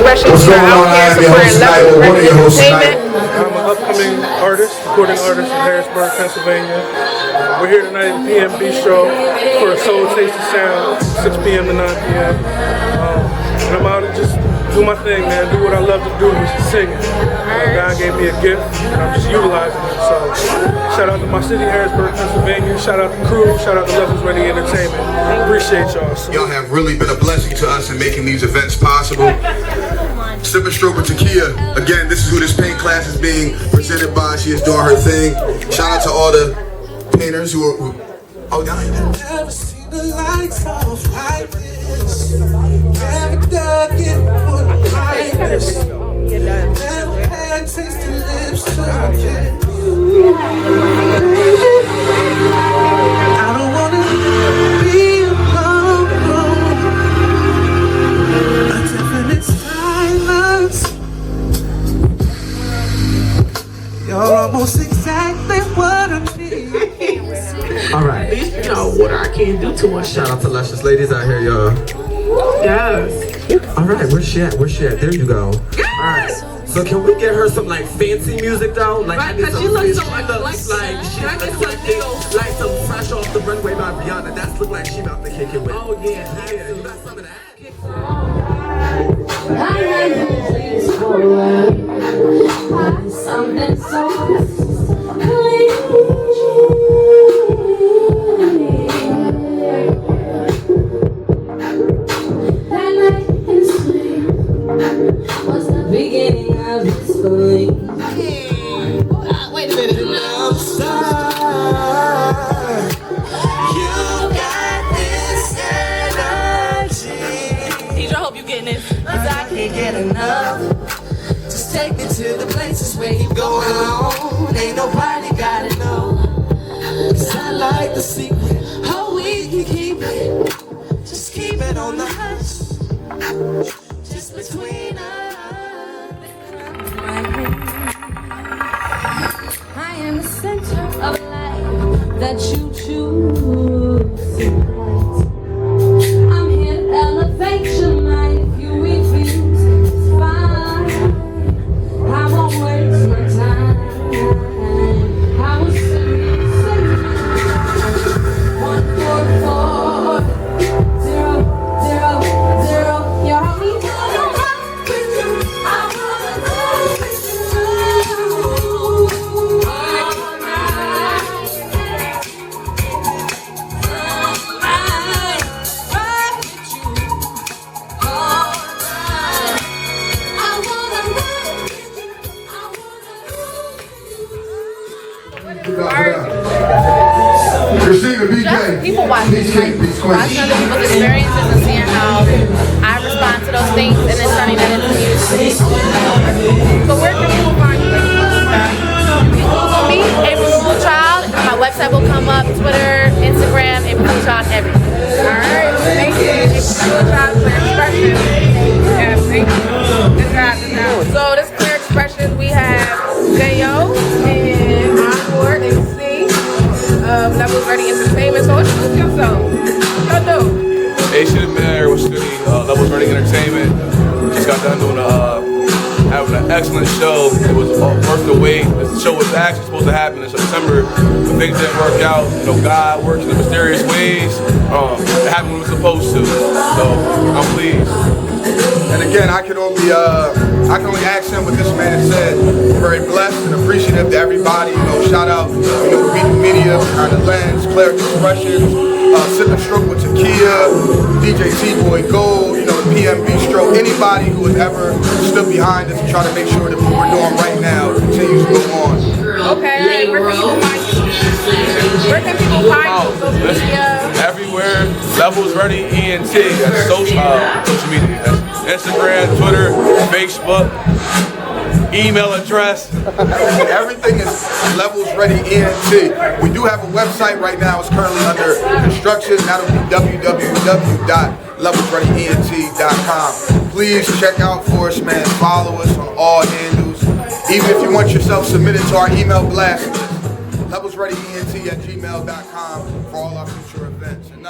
Xpressions. We are out here supporting Levels Record Entertainment. I'm an upcoming artist, recording artist in Harrisburg, Pennsylvania. We're here tonight at the PM Bistro for a Soul Tasty Sound, 6 p.m. to 9 p.m. And I'm out to just do my thing, man. Do what I love to do, which is singing. God gave me a gift, and I'm just utilizing it. So, shout out to my city, Harrisburg, Pennsylvania. Shout out to crew. Shout out to Levels Ready Entertainment. Appreciate y'all. Y'all have really been a blessing to us in making these events possible. Sip and Stroke with Taqiyya. Again, this is who this paint class is being presented by. She is doing her thing. Shout out to all the painters who are. Oh, y'all ain't never seen the lights off like this. Never dug it like this. Never had tasty lips to get. I don't wanna be alone. A definite silence. You're almost exactly what I need. Alright, you know what, I can't do too much. Shout out to luscious ladies out here, y'all. Yes. Alright, where's she at? Where's she at? There you go. Alright. So can we get her some like fancy music though? Like right, I need some she looks so like she like some fresh off the runway by Rihanna. That's look like she about to kick it with. Oh yeah, yeah. You got some of that? Something so that night in spring was the beginning of this feeling. wait a minute. Love star, you got this energy. Deidre, I hope you getting this. I can't get enough. Just take me to the places where you go alone. Ain't nobody gotta know. 'Cause I like the secret. How we can keep it. Just keep it on the hush. Just between us. I am the center of life that you choose. I'm here to elevate your mind. If you refuse, it's fine. I won't waste my time. I will send 1 4 4 0 0 0. You help me? Just people watching, like, watching other people's experiences and seeing how I respond to those things and then turning that into music. So where can people find you? You can Google me, AprilFoolChild. My website will come up, Twitter, Instagram, AprilFoolChild, everything. Alright, thank you. AprilFoolChild for Xpressions. Yeah, thank you. Good job, good job. So this clear Xpressions, we have J.O. and Encore and C. Levels Ready Entertainment. So introduce yourself. What y'all do? Hey, shit, man. What's good? Levels Ready Entertainment. Just got done doing having an excellent show. It was worth the wait. The show was actually supposed to happen in September, but things didn't work out. You know, God works in mysterious ways. It happened when it was supposed to. So I'm pleased. And again, I can only accent what this man has said. Very blessed and appreciative to everybody. You know, shout out, Beat the Media, Behind the Lens, Claire Xpressions, Sip and Stroke with Taqiyya, DJ T-Boy Gold, the PM Bistro, anybody who has ever stood behind us and try to make sure that what we're doing right now continues to go on. Okay, where can people find you? Where can people find you? Social media? Everywhere. Levels Ready ENT. That's social media. That's Instagram, Twitter, Facebook, email address. Everything is Levels Ready ENT. We do have a website right now. It's currently under construction. That'll be www.levelsreadyent.com. Please check out for us, man. Follow us on all handles. Even if you want yourself submitted to our email blast list, levelsreadyent@gmail.com for all our future events. And